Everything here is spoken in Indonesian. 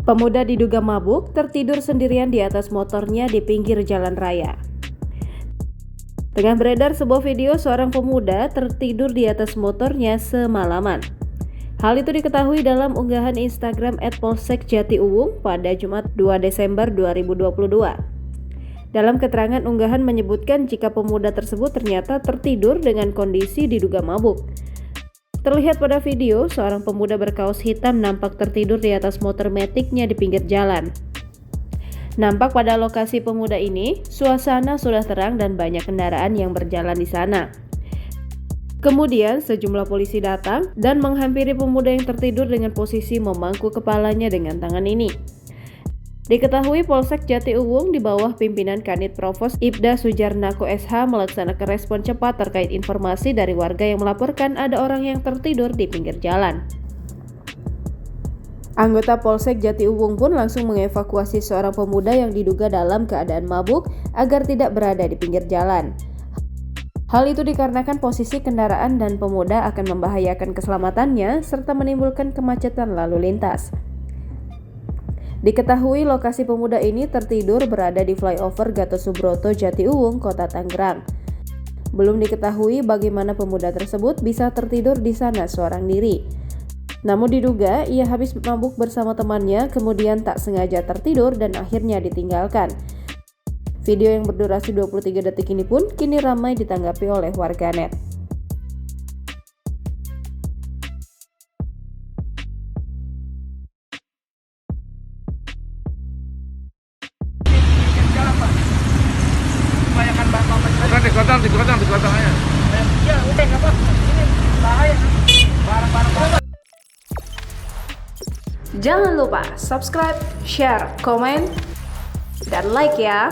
Pemuda diduga mabuk tertidur sendirian di atas motornya di pinggir jalan raya. Tengah beredar sebuah video seorang pemuda tertidur di atas motornya semalaman. Hal itu diketahui dalam unggahan Instagram @polsek Jatiuwung pada Jumat 2 Desember 2022. Dalam keterangan unggahan menyebutkan jika pemuda tersebut ternyata tertidur dengan kondisi diduga mabuk. Terlihat pada video, seorang pemuda berkaos hitam nampak tertidur di atas motor metiknya di pinggir jalan. Nampak pada lokasi pemuda ini, suasana sudah terang dan banyak kendaraan yang berjalan di sana. Kemudian, sejumlah polisi datang dan menghampiri pemuda yang tertidur dengan posisi memangku kepalanya dengan tangan ini. Diketahui Polsek Jatiuwung di bawah pimpinan Kanit Provos Ibda Sujarnako SH melaksanakan respon cepat terkait informasi dari warga yang melaporkan ada orang yang tertidur di pinggir jalan. Anggota Polsek Jatiuwung pun langsung mengevakuasi seorang pemuda yang diduga dalam keadaan mabuk agar tidak berada di pinggir jalan. Hal itu dikarenakan posisi kendaraan dan pemuda akan membahayakan keselamatannya serta menimbulkan kemacetan lalu lintas. Diketahui lokasi pemuda ini tertidur berada di flyover Gatot Subroto Jatiuwung, Kota Tangerang. Belum diketahui bagaimana pemuda tersebut bisa tertidur di sana seorang diri. Namun diduga ia habis mabuk bersama temannya kemudian tak sengaja tertidur dan akhirnya ditinggalkan. Video yang berdurasi 23 detik ini pun kini ramai ditanggapi oleh warganet. Digotong aja. Ya, udah nggak apa. Ini bahaya. Barang-barang. Jangan lupa subscribe, share, komen, dan like ya.